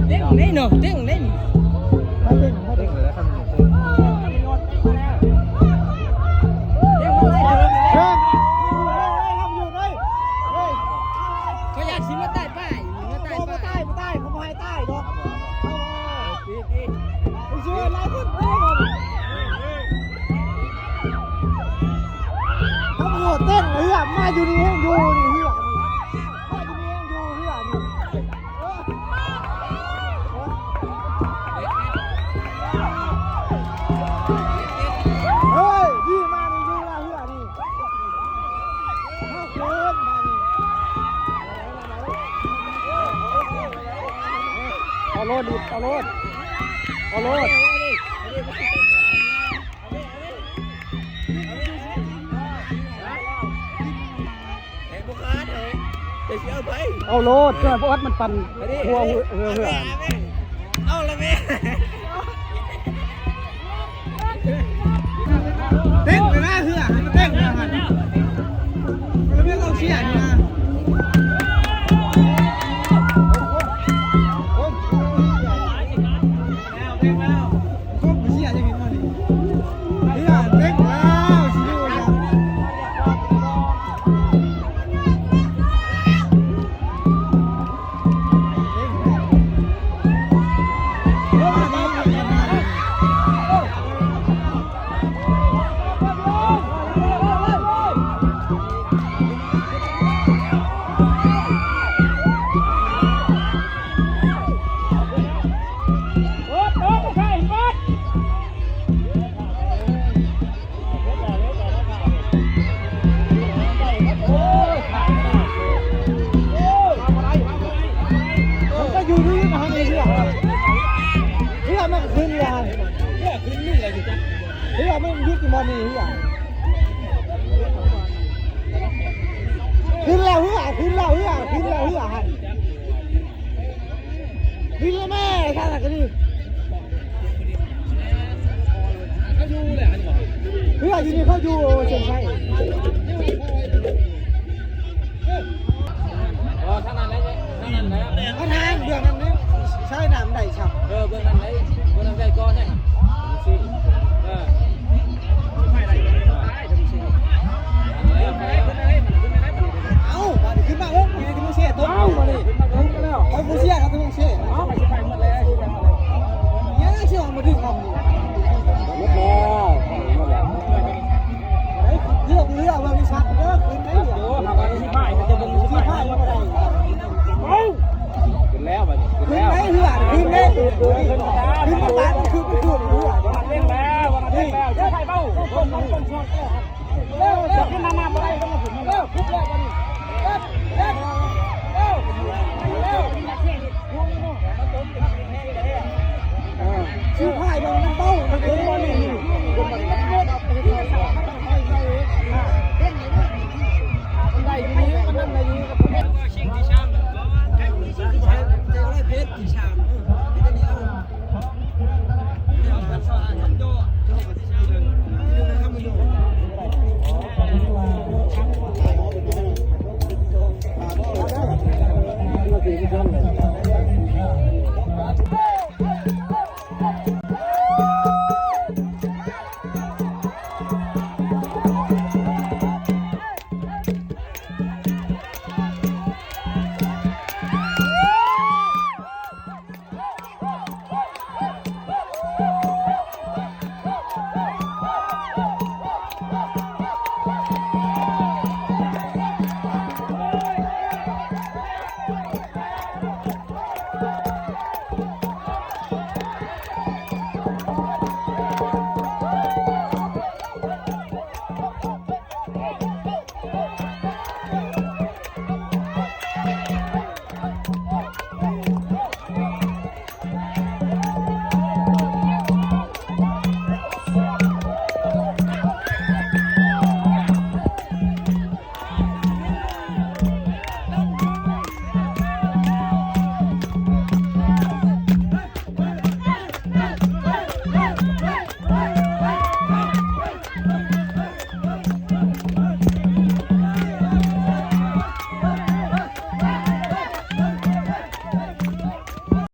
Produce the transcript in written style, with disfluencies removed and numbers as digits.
เด้งได้เนาะเด้งได้ไม่เด้งไม่เด้งเลยแล้วทำยังไงเด้งมาเลยทำอยู่เลยเขาอยากชิมมาใต้ป้ายมาใต้ป้ายมาใต้เขาไม่ให้ใต้ดอกไปช่วยไล่ขึ้นเขาโหดเต้นเลยอ่ะมาอยู่นี่ให้อยู่นี่เฮียมาอยู่นี่ให้อยู่เฮียนี่เฮ้ยดีมานี่ดีมาเฮียนี่เข้าเกินมานี่เอาโลดดิเอาโลดเอาโลดเอาโลดเพื่อนเพราะว่ามันปั่นหัวเหือเอาละแม่เต้นไปนะเหือมันเต้นนะฮะแล้วไม่เอาเชี่ยนี่นะขึ้นแล้วเฮ้ยขึ้นแล้วหันขึ้นแล้วแม่ท่านกันดิเขาอยู่เลยหันบอกเฮ้ยอยู่นี่เขาอยู่เชียงใหม่ท่านนั้นเลยท่านนั้นเลยเขาทางเดือนนั้นนี่ใช่น้ำไหลฉับเบื้องนั้นเลยเบื้องนั้นใจก้อนเนี่ยเอาขึ้นมาเฮ้ยขึ้นมาเชี่ยตัวเอามาดิเอาผู้เชี่ยเขาต้องเชี่ยเอาไปไปหมดเลยเนี่ยเชี่ยมาดึงเอาหมดแล้วเรือวันนี้ชัดเด้อขึ้นไหนเหรอที่พ่ายจะดึงที่พ่ายยังไม่ได้เอาขึ้นแล้วไปขึ้นแล้วขึ้นไหนเรือขึ้นไหนขึ้นมาตาขึ้นไปขึ้นเรือเล่นแล้วเล่นแล้วจะใครเบ้าเร็วจะขึ้นน้ำอะไรก็มาถึงเร็วคุบแล้ววันนี้เร็วชื่อพ่ายมันเบ้ามันเป็นวันนี้ได้ทีนี้มันนั่นอะไรนี้กับผมชิงที่ชามเพชรที่ชาม